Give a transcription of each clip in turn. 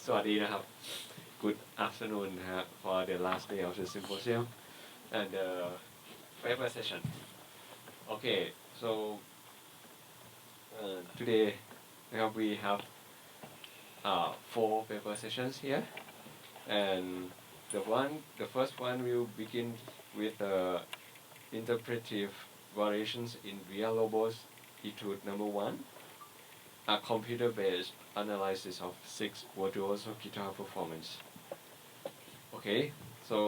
สวัสดีนะครับ Good afternoon นะฮะ for the last day of the symposium and the paper session. Okay, so today we have 4 paper sessions here, and the first one will begin with interpretive variations in Villa-Lobos Etude No. 1, a computer-based analysis of 6 virtuoso guitar performance. Okay, so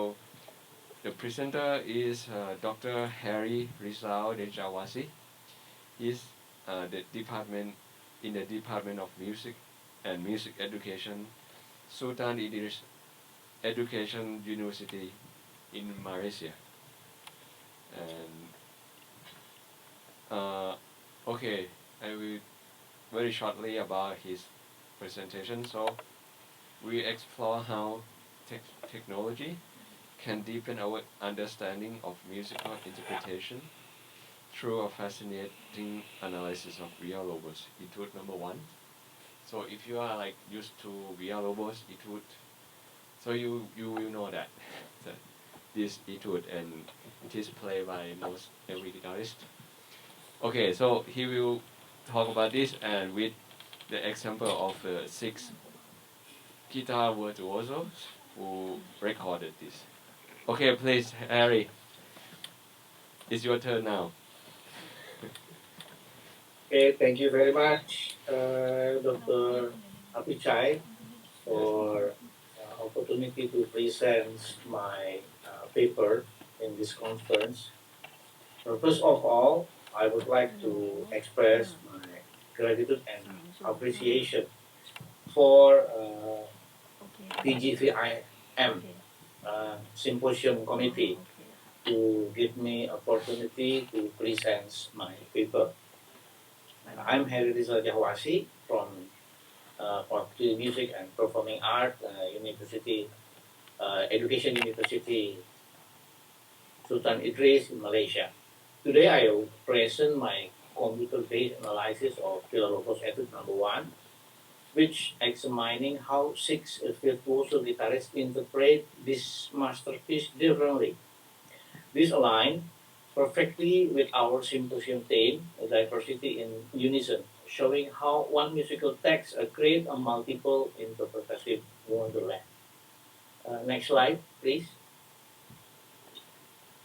the presenter is Dr. Herry Rizal Djahwasi. He's in the Department of Music and Music Education, Sultan Idris Education University in Malaysia. And okay, I will very shortly about his presentation. So we explore how technology can deepen our understanding of musical interpretation through a fascinating analysis of Villa-Lobos Etude No. 1. So if you are like used to Villa-Lobos Etude, so you will know that this etude, and it is played by most every guitarist. Okay, so he will talk about this and with the example of 6 guitar virtuosos who recorded this. Okay, please, Harry, it's your turn now. Okay, thank you very much, Dr. Apichai, for opportunity to present my paper in this conference. First of all, I would like to express my gratitude and appreciation for PGVIM Symposium Committee to give me opportunity to present my paper. I'm Herry Djahwasi from Faculty of Music and Performing Art University, Education University, Sultan Idris in Malaysia. Today I will present my computer-based analysis of Villa-Lobos Etude No. 1, which examining how 6 virtuoso guitarists interpret this masterpiece differently. This aligns perfectly with our symposium theme, diversity in unison, showing how one musical text creates a multiple interpretative wonderland. Next slide, please.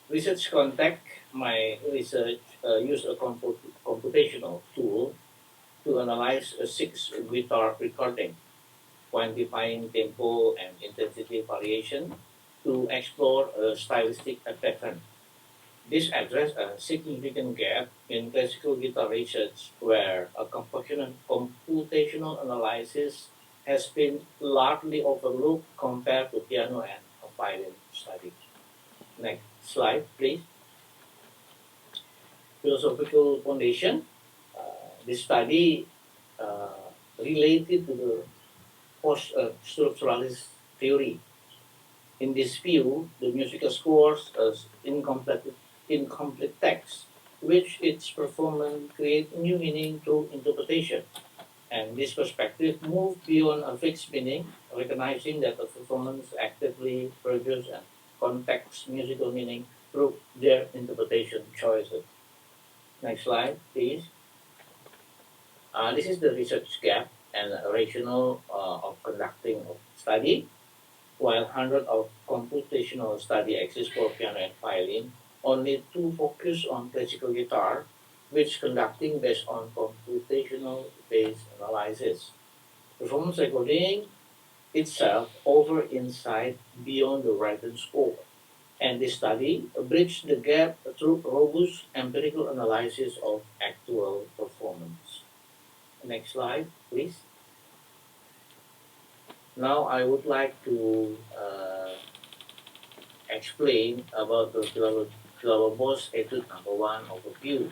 Research context. My research used a computational tool to analyze 6 guitar recording, quantifying tempo and intensity variation to explore a stylistic pattern. This addressed a significant gap in classical guitar research where a computational analysis has been largely overlooked compared to piano and violin studies. Next slide, please. Philosophical foundation. This study related to the post-structuralist theory. In this view, the musical scores as incomplete text, which its performance create new meaning through interpretation. And this perspective moved beyond a fixed meaning, recognizing that the performance actively produces and context musical meaning through their interpretation choices. Next slide, please. This is the research gap and rationale of conducting a study. While hundreds of computational studies exist for piano and violin, only 2 focus on classical guitar, which conducting based on computational-based analysis. Performance recording itself over insight beyond the written score, and this study bridged the gap through robust empirical analysis of actual performance. Next slide, please. Now I would like to explain about the Villa-Lobos Etude No. 1 overview.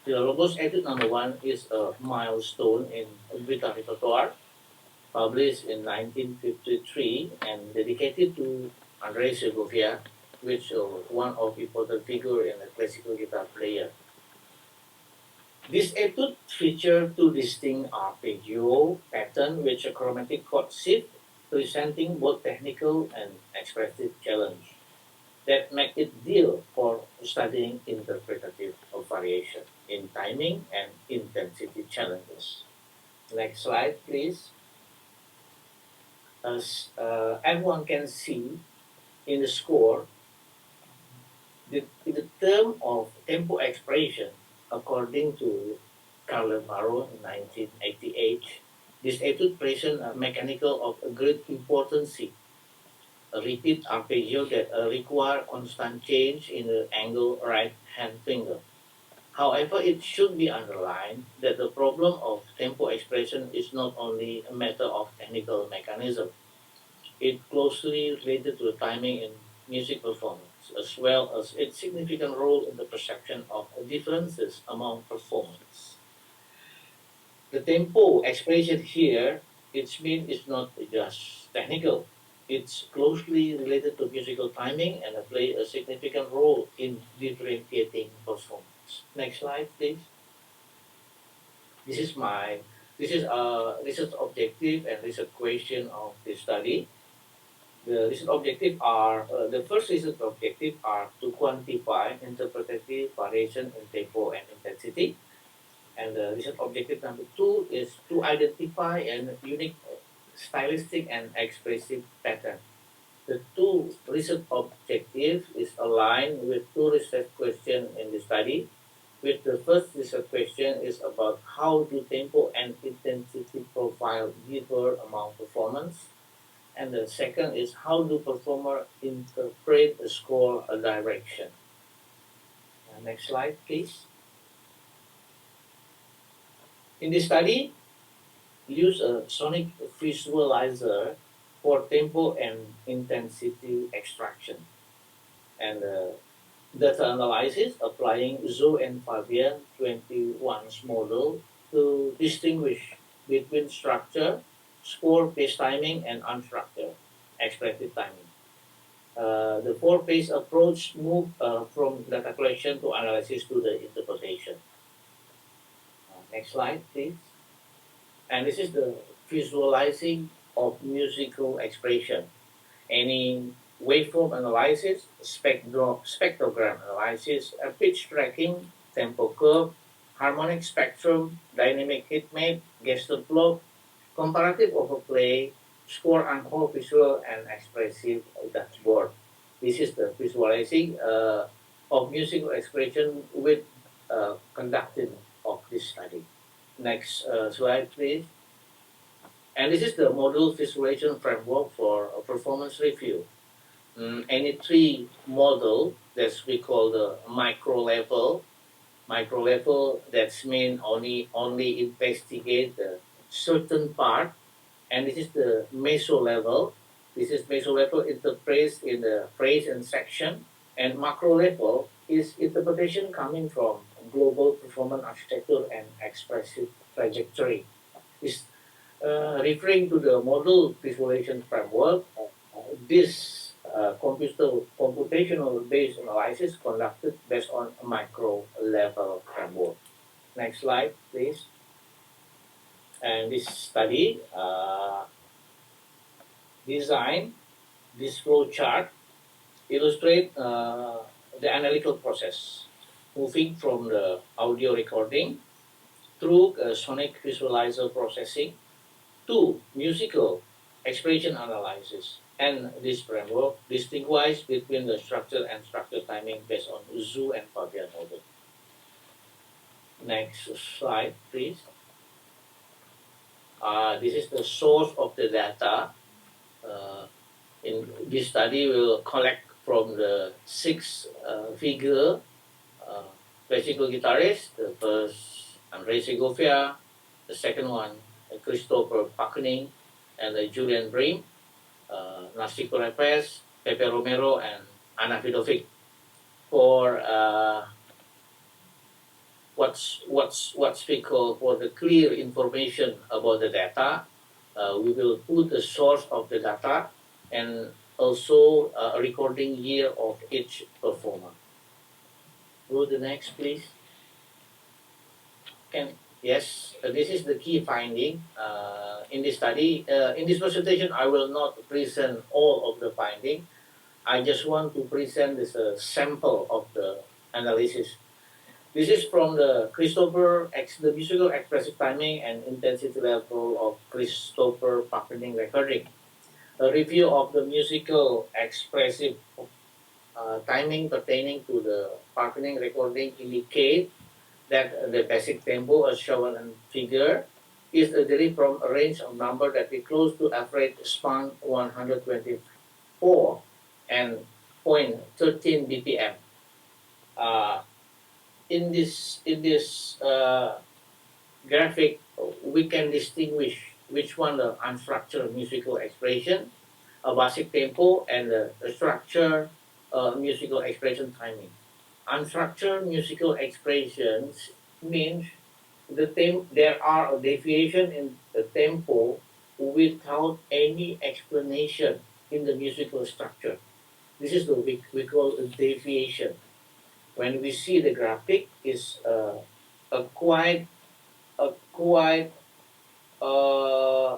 Villa-Lobos Etude No. 1 is a milestone in guitar repertoire, published in 1953 and dedicated to Andrei Segovia, which is one of important figure in a classical guitar player. This etude featured two distinct arpeggio patterns with a chromatic chord shift, presenting both technical and expressive challenge that make it ideal for studying interpretative variation in timing and intensity challenges. Next slide, please. As everyone can see in the score, in the term of tempo expression, according to Carlo Barro in 1988, this etude presents a mechanical of great importance, a repeat arpeggio that require constant change in the angle right hand finger. However, it should be underlined that the problem of tempo expression is not only a matter of technical mechanism. It closely related to the timing in music performance, as well as its significant role in the perception of differences among performers. The tempo expression here, its mean is not just technical. It's closely related to musical timing and play a significant role in differentiating performance. Next slide, please. This is my this is a research objective and research question of the study. The research objective are the first research objective are to quantify interpretative variation in tempo and intensity, and the research objective number two is to identify an unique stylistic and expressive pattern. The two research objectives is aligned with two research questions in the study. With the first research question is about how do tempo and intensity profile differ among performance, and the second is how do performer interpret a score a direction. Next slide, please. In this study, use a Sonic Visualiser for tempo and intensity extraction, and data analysis applying Zhou and Fabian 21's model to distinguish between structure, score-based timing, and unstructured, expressive timing. The four-phase approach moved from data collection to analysis to the interpretation. Next slide, please. And this is the visualizing of musical expression. Any waveform analysis, spectrogram analysis, pitch tracking, tempo curve, harmonic spectrum, dynamic heat map, gesture block, comparative overplay, score encore visual, and expressive dashboard. This is the visualizing of musical expression with conducting of this study. Next slide, please. And this is the model visualization framework for a performance review. Any three model that we call the micro level. Micro level that's mean only investigate the certain part, and this is the meso level. This is meso level interprets in the phrase and section, and macro level is interpretation coming from global performance architecture and expressive trajectory. Is referring to the model visualization framework. This computational based analysis conducted based on a micro level framework. Next slide, please. And this study design this flow chart illustrate the analytical process, moving from the audio recording through sonic visualizer processing to musical expression analysis. And this framework distinguishes between the structure and structure timing based on Zhou and Fabian model. Next slide, please. This is the source of the data. In this study, we will collect from the six figure classical guitarists. The first, Andre Segovia. The second one, Christopher Parkening, and Julian Bream, Narciso Repes, Pepe Romero, and Anna Vidović. For what's we call for the clear information about the data, we will put the source of the data and also a recording year of each performer. Go to the next, please. Yes, this is the key finding in this study. In this presentation, I will not present all of the finding. I just want to present this sample of the analysis. This is from the the musical expressive timing and intensity level of Christopher Parkening recording. A review of the musical expressive timing pertaining to the Parkening recording indicate that the basic tempo as shown in figure is derived from a range of number that is close to average span 124 and 0.13 BPM. Uh, in this graphic, we can distinguish which one the unstructured musical expression, a basic tempo, and the structured musical expression timing. Unstructured musical expressions means there are a deviation in the tempo without any explanation in the musical structure. This is the we call a deviation. When we see the graphic, is a quite a quite uh,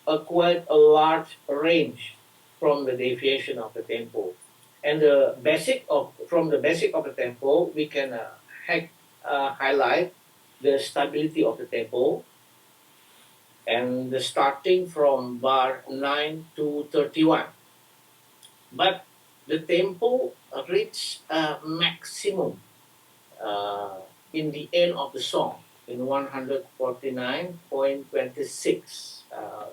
a quite a large range from the deviation of the tempo. And the basic of from the basic of the tempo, we can highlight the stability of the tempo and the starting from bar 9 to 31. But the tempo reach a maximum in the end of the song in 149.26.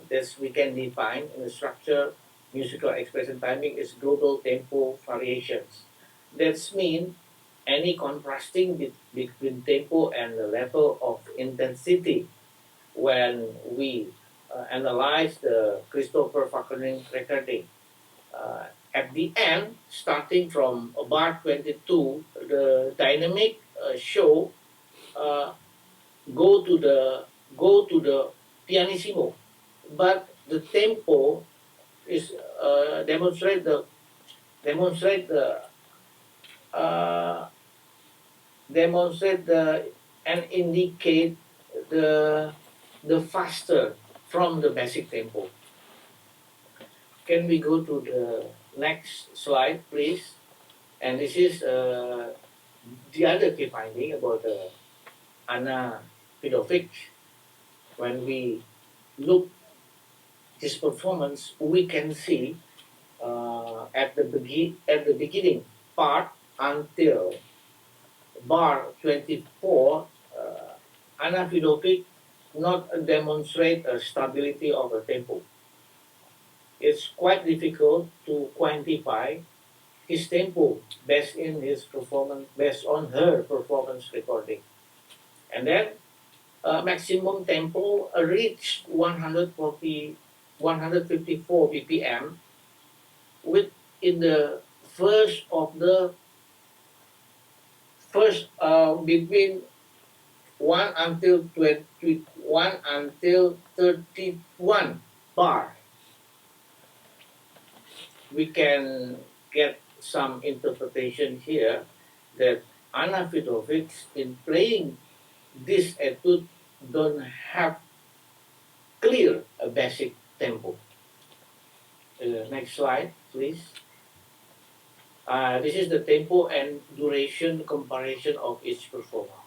This we can define in the structure musical expression timing is global tempo variations. That's mean any contrasting between tempo and the level of intensity when we analyze the Christopher Parkening recording. At the end, starting from bar 22, the dynamic show uh, go to the pianissimo, but the tempo is demonstrate the uh, demonstrate the and indicate the faster from the basic tempo. Can we go to the next slide, please? And this is the other key finding about Anna Vidović. When we look his performance, we can see at the beginning part until bar 24, Anna Vidović not demonstrate a stability of the tempo. It's quite difficult to quantify his tempo based in his performance, based on her performance recording. And then maximum tempo reached 154 BPM with in the first of the first between 1 until 21 until 31 bar. We can get some interpretation here that Anna Vidović in playing this etude don't have clear a basic tempo. Next slide, please. This is the tempo and duration comparison of each performer.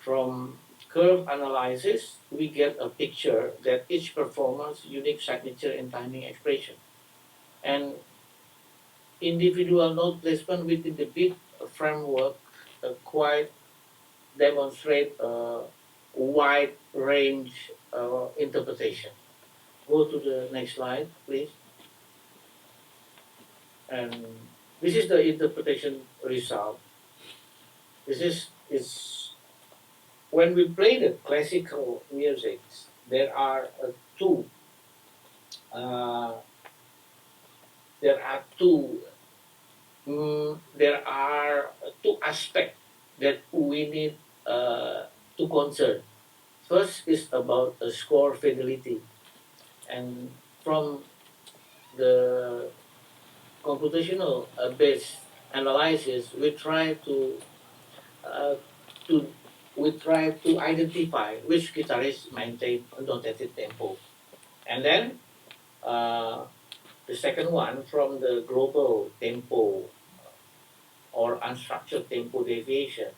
From curve analysis, we get a picture that each performer's unique signature and timing expression. And individual note placement within the beat framework quite demonstrate a wide range interpretation. Go to the next slide, please. And this is the interpretation result. This is when we play the classical music, there are two uh, there are two there are two aspects that we need to concern. First is about the score fidelity, and from the computational based analysis, we try uh, to we try to identify which guitarists maintain a notated tempo. And then the second one, from the global tempo or unstructured tempo deviation,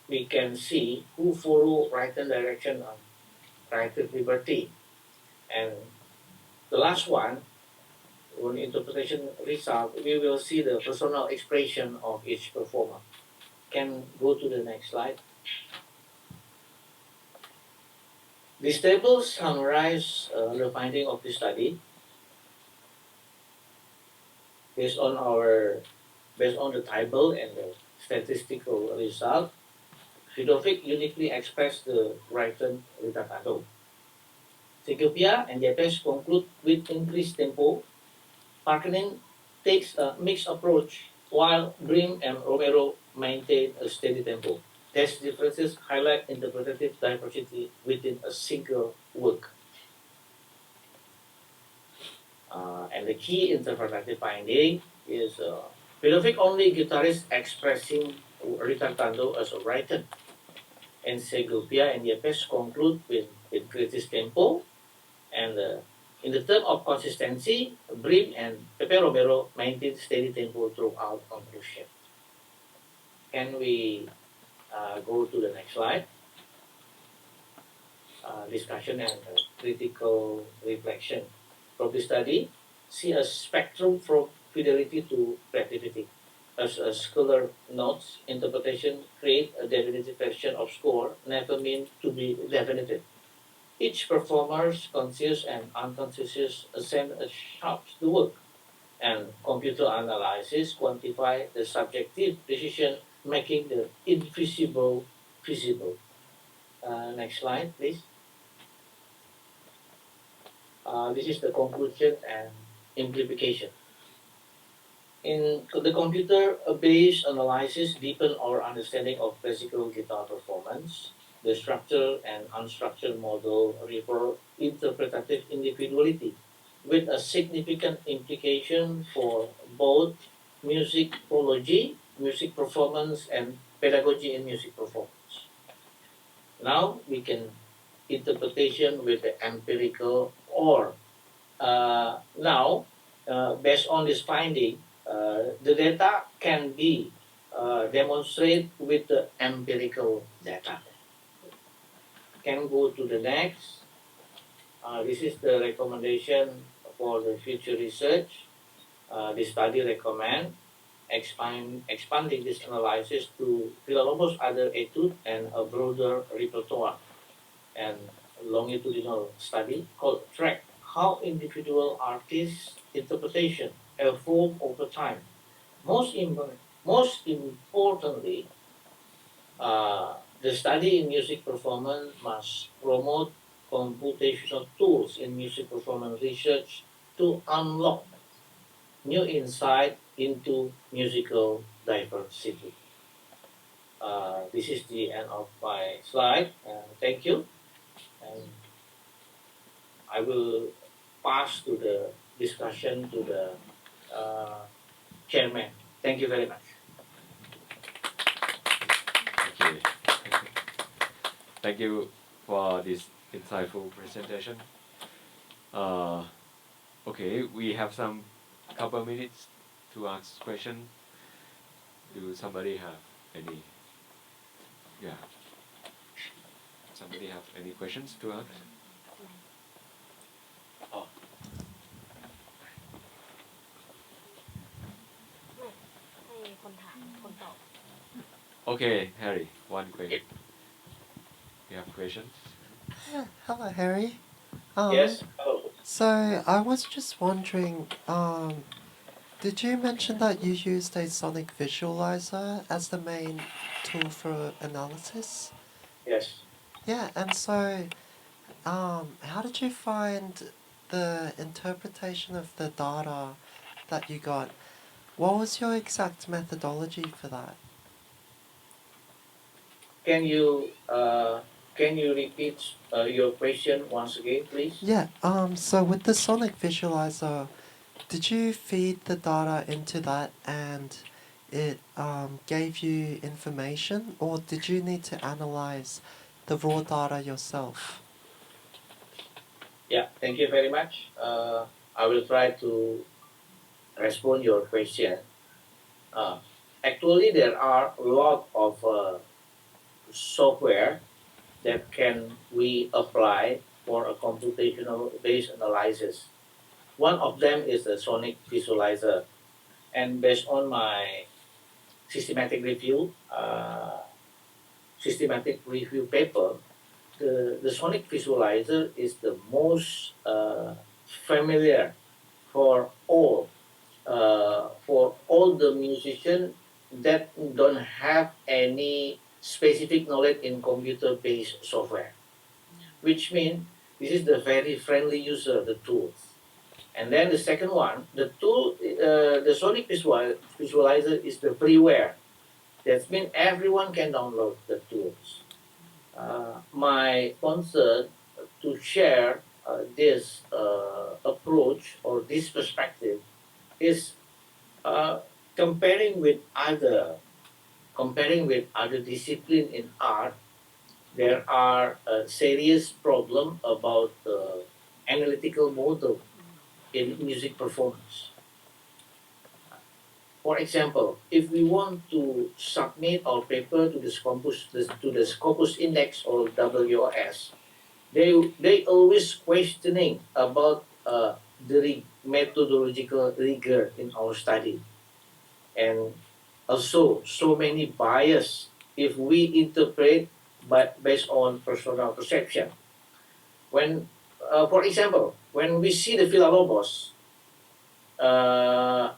we can see who follow right hand direction on creative liberty. And the last one, on interpretation result, we will see the personal expression of each performer. Can go to the next slide. This table summarizes the finding of the study based on the table and the statistical result. Vidović uniquely expressed the Brighton ritardando. Segovia and Djahwasi conclude with increased tempo. Parkening takes a mixed approach, while Bream and Romero maintain a steady tempo. These differences highlight interpretative diversity within a single work. And the key interpretative finding is Vidović only guitarist expressing ritardando as a writer. And Segovia and Djahwasi conclude with increased tempo. And in the term of consistency, Bream and Pepe Romero maintain steady tempo throughout conclusion. Can we go to the next slide? Discussion and critical reflection. From the study, see a spectrum from fidelity to creativity. As a scholar notes, interpretation create a definitive version of score never meant to be definitive. Each performer's conscious and unconscious assent shapes the work, and computer analysis quantify the subjective decision, making the invisible visible. Next slide, please. This is the conclusion and implication. In the computer-based analysis deepen our understanding of classical guitar performance. The structured and unstructured model refer interpretative individuality with a significant implication for both musicology, music performance, and pedagogy in music performance. Now we can interpretation with the empirical or based on this finding, the data can be demonstrated with the empirical data. Can go to the next. This is the recommendation for the future research. The study recommend expanding this analysis to Villa-Lobos Etude and a broader repertoire and longitudinal study called track how individual artists' interpretation evolve over time. Most importantly, the study in music performance must promote computational tools in music performance research to unlock new insight into musical diversity. This is the end of my slide. Thank you. And I will pass to the discussion to the chairman. Thank you very much. Okay. Thank you for this insightful presentation. Okay, we have some couple minutes to ask question. Do somebody have any? Yeah. Somebody have any questions to ask? Oh. Okay, Harry, one question. You have questions? Yeah, hello, Herry. Yes. Hello. So I was just wondering, did you mention that you used a Sonic Visualiser as the main tool for analysis? Yes. Yeah, and so, how did you find the interpretation of the data that you got? What was your exact methodology for that? Can you repeat your question once again, please? Yeah, so with the Sonic Visualiser, did you feed the data into that, and it gave you information, or did you need to analyze the raw data yourself? Yeah, thank you very much. I will try to respond your question. Uh, Actually, there are a lot of software that can we apply for a computational based analysis. One of them is the Sonic Visualizer, and based on my systematic review, systematic review paper, the Sonic Visualizer is the most familiar for all the musicians that don't have any specific knowledge in computer-based software, which means this is the very friendly user, the tools. And then the second one, the Sonic Visualizer is the freeware. That means everyone can download the tools. My concern to share this approach or this perspective is uh, comparing with other discipline in art. There are a serious problem about analytical model in music performance. For example, if we want to submit our paper to the Scopus Index or WOS, they always questioning about the methodological rigor in our study, and also so many bias if we interpret based on personal perception. When, for example, when we see the Villa-Lobos, uh,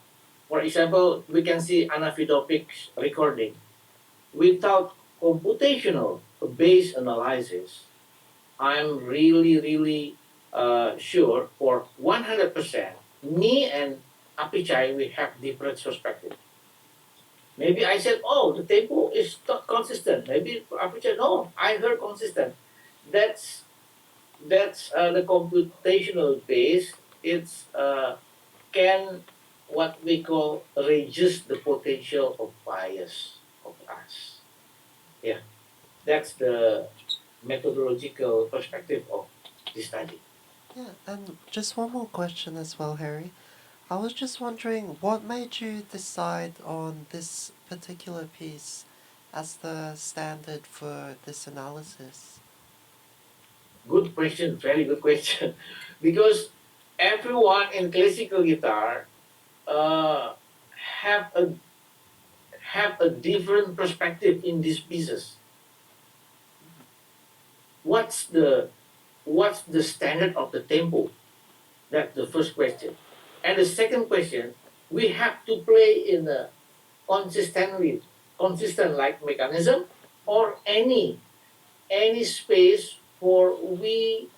for example, we can see Anna Vidovic's recording without computational based analysis. I'm really sure for 100%, me and Apichai, we have different perspective. Maybe I said, oh, the tempo is not consistent. Maybe Apichai, no, I heard consistent. That's the computational base. It's can what we call reduce the potential of bias of us. Yeah, that's the methodological perspective of this study. Yeah, and just one more question as well, Harry. I was just wondering what made you decide on this particular piece as the standard for this analysis? Good question, very good question. Because everyone in classical guitar uh, have a have a different perspective in these pieces. What's the standard of the tempo? That's the first question. And the second question, we have to play in a consistent like mechanism, or any space for we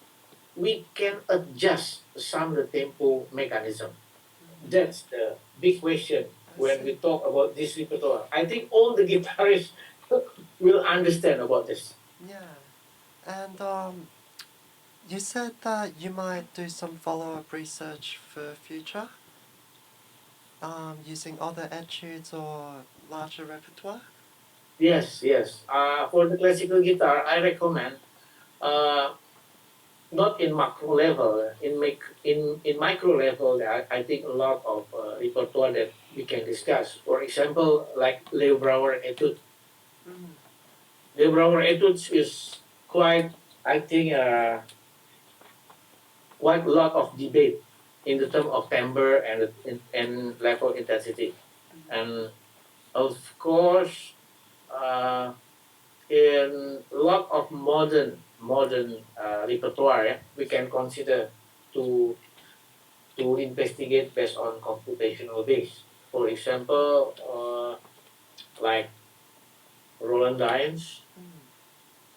can adjust some of the tempo mechanism. That's the big question when we talk about this repertoire. I think all the guitarists will understand about this. Yeah, and you said that you might do some follow-up research for future, using other etudes or larger repertoire. Yes, yes. For the classical guitar, I recommend uh, not in macro level. In micro level, I think a lot of repertoire that we can discuss. For example, like Leo Brouwer Etude. Mm. Leo Brouwer Etudes is quite, I think, quite a lot of debate in the term of timbre and level intensity. And of course, uh, in a lot of modern repertoire, yeah, we can consider to investigate based on computational base. For example, like Roland Dynes.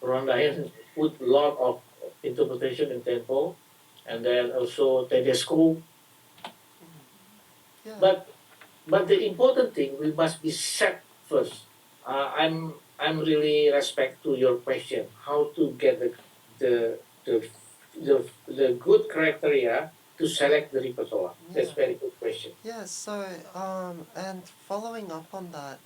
Roland Dynes put a lot of interpretation in tempo, and then also Tedesco. Yeah. But the important thing, we must be set first. I'm really respect to your question how to get the the good criteria to select the repertoire? That's Yeah. very good question. Yeah, so, and following up on that,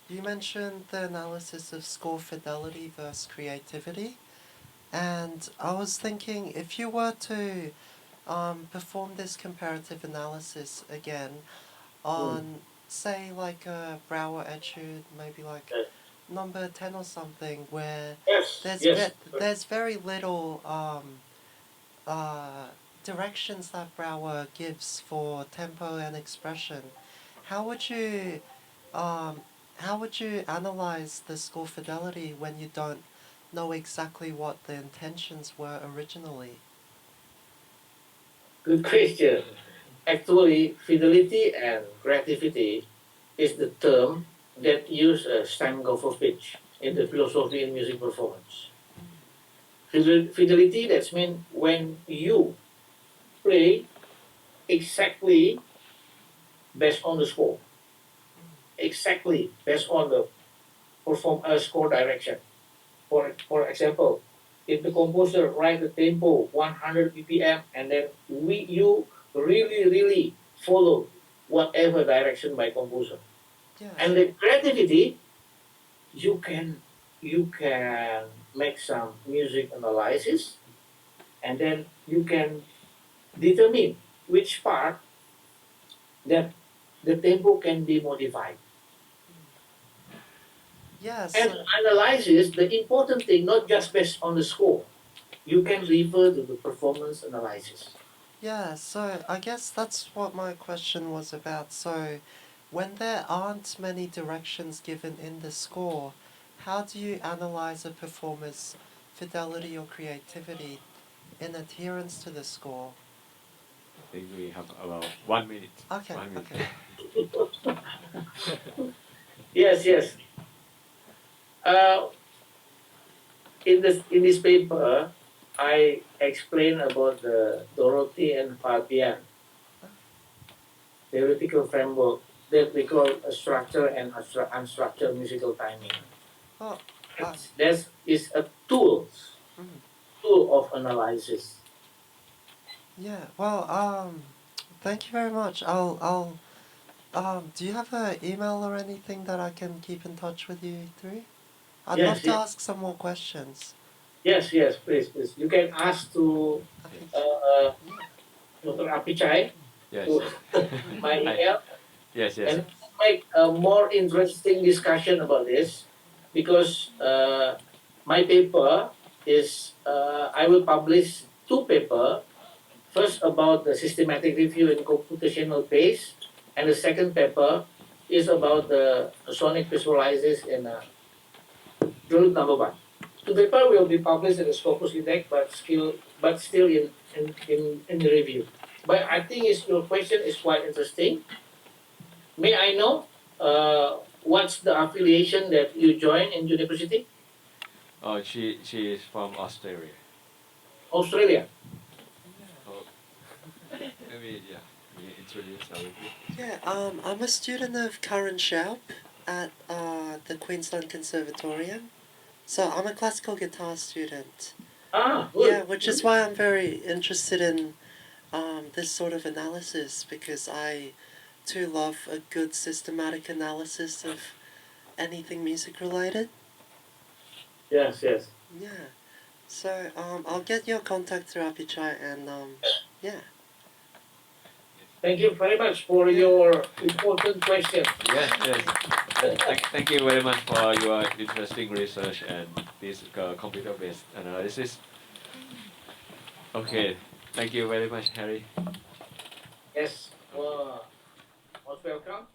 you mentioned the analysis of score fidelity versus creativity, and I was thinking if you were to perform this comparative analysis again on, say, like a Brower etude, maybe like Yes, number 10 or something, where yes, yes. there's very little uh, directions that Brower gives for tempo and expression. How would you um, how would you analyze the score fidelity when you don't know exactly what the intentions were originally? Good question. Actually, fidelity and creativity is the term that use Steingoffowicz in the philosophy in music performance. Fidelity, that's mean when you play exactly based on the score, exactly based on the score direction. For example, if the composer write the tempo 100 BPM and then you really follow whatever direction by composer. Yes. And the creativity, you can make some music analysis and then you can determine which part that the tempo can be modified. Yes. And analysis, the important thing, not just based on the score, you can refer to the performance analysis. Yeah, so I guess that's what my question was about. So, when there aren't many directions given in the score, how do you analyze a performer's fidelity or creativity in adherence to the score? I think we have about 1 minute. Okay, 1 minute. okay. Yes, yes. Uh, in this paper, I explain about the Dorothy and Fabian theoretical framework that we call a structure and unstructured musical timing. Oh, That is a tool mm, of analysis. yeah. Well, thank you very much. Do you have an email or anything that I can keep in touch with you through? I'd love Yes, to yes, ask some more questions. yes, yes. Please, please. You can ask to I think, uh, yeah. Dr. Apichai Yes, to yes. my I, email, yes, yes. and make a more interesting discussion about this because my paper is I will publish two paper. First about the systematic review in computational base, and the second paper is about the Sonic Visualisers in drill number one. The paper will be published in the Scopus Index, but still in the review. But I think your question is quite interesting. May I know what's the affiliation that you join in university? Oh, she is from Australia. Australia. Oh, maybe yeah. We introduce our group. Yeah, I'm a student of Karen Schaub at the Queensland Conservatorium. So I'm a classical guitar student. Ah, Yeah, good. which is why I'm very interested in this sort of analysis because I too love a good systematic analysis of anything music related. Yes, yes. Yeah. So I'll get your contact through Apichai and yeah. Thank you very much for Yeah. your important question. Yes, yes. Thank you very much for your interesting research and this computer-based analysis. Okay, thank you very much, Harry. Yes, Okay. most welcome.